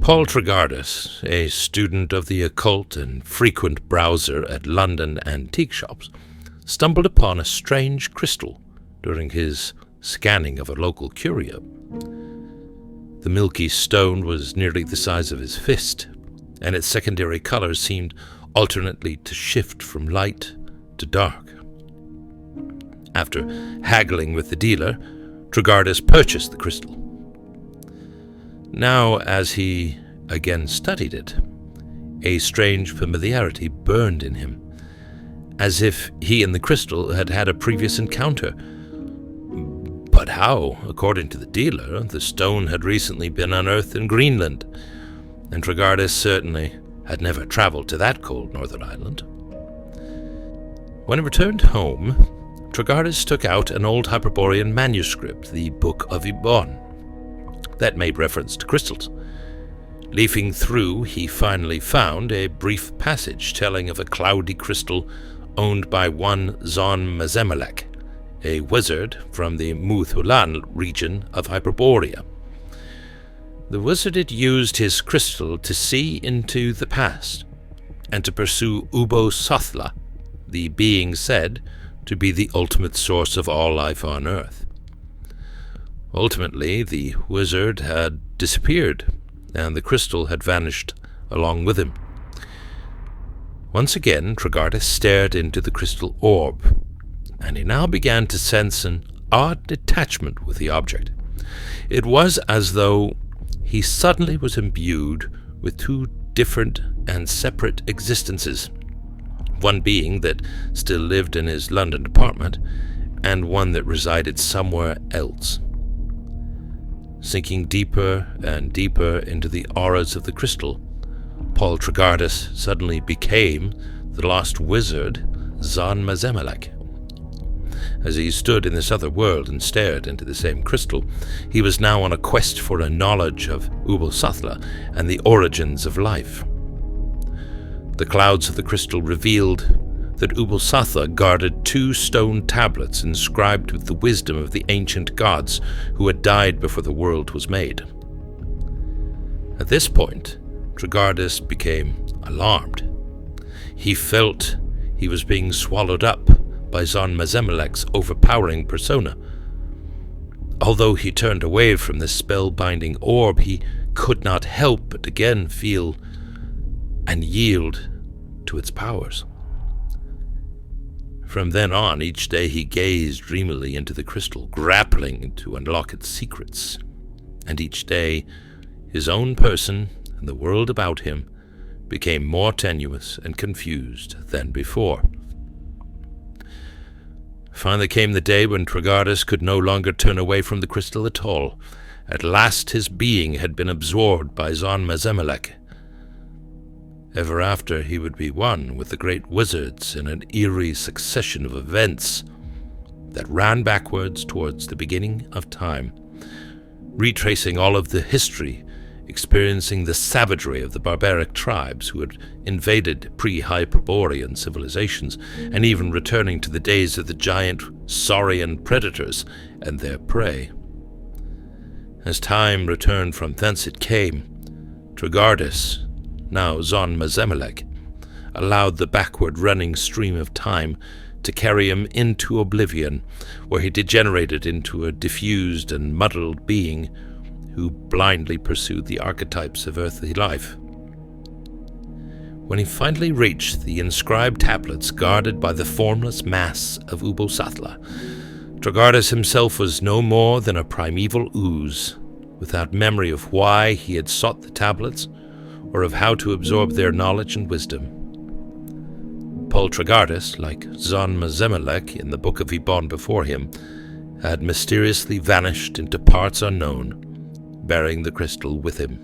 Paul Trigardus, a student of the occult and frequent browser at London antique shops, stumbled upon a strange crystal during his scanning of a local curio. The milky stone was nearly the size of his fist, and its secondary colors seemed alternately to shift from light to dark. After haggling with the dealer, Trigardus purchased the crystal. Now, as he again studied it, a strange familiarity burned in him, as if he and the crystal had had a previous encounter. But how? According to the dealer, the stone had recently been unearthed in Greenland, and Trigardus certainly had never traveled to that cold northern island. When he returned home, Trigardus took out an old Hyperborean manuscript, the Book of Ubbo, that made reference to crystals. Leafing through, he finally found a brief passage telling of a cloudy crystal owned by one Zon Mazemelek, a wizard from the Muthulan region of Hyperborea. The wizard had used his crystal to see into the past and to pursue Ubbo Sathla, the being said to be the ultimate source of all life on Earth. Ultimately, the wizard had disappeared, and the crystal had vanished along with him. Once again, Trigardus stared into the crystal orb, and he now began to sense an odd detachment with the object. It was as though he suddenly was imbued with two different and separate existences, one being that still lived in his London apartment, and one that resided somewhere else. Sinking deeper and deeper into the auras of the crystal, Paul Trigardus suddenly became the lost wizard Zon Mazemelek. As he stood in this other world and stared into the same crystal, he was now on a quest for a knowledge of Ubbo Sathla and the origins of life. The clouds of the crystal revealed that Ubbo Sathla guarded 2 stone tablets inscribed with the wisdom of the ancient gods who had died before the world was made. At this point, Trigardus became alarmed. He felt he was being swallowed up by Zon Mazemelek's overpowering persona. Although he turned away from the spellbinding orb, he could not help but again feel and yield to its powers. From then on, each day he gazed dreamily into the crystal, grappling to unlock its secrets. And each day, his own person and the world about him became more tenuous and confused than before. Finally came the day when Trigardus could no longer turn away from the crystal at all. At last his being had been absorbed by Zon Mazemelek. Ever after, he would be one with the great wizards in an eerie succession of events that ran backwards towards the beginning of time, retracing all of the history, experiencing the savagery of the barbaric tribes who had invaded pre-Hyperborean civilizations, and even returning to the days of the giant saurian predators and their prey. As time returned from thence it came, Trigardus, now Zon Mazemelek, allowed the backward-running stream of time to carry him into oblivion, where he degenerated into a diffused and muddled being who blindly pursued the archetypes of earthly life. When he finally reached the inscribed tablets guarded by the formless mass of Ubbo Sathla, Trigardus himself was no more than a primeval ooze, without memory of why he had sought the tablets, or of how to absorb their knowledge and wisdom. Paul Trigardus, like Zon Mazemelek in the Book of Ubbo before him, had mysteriously vanished into parts unknown, bearing the crystal with him.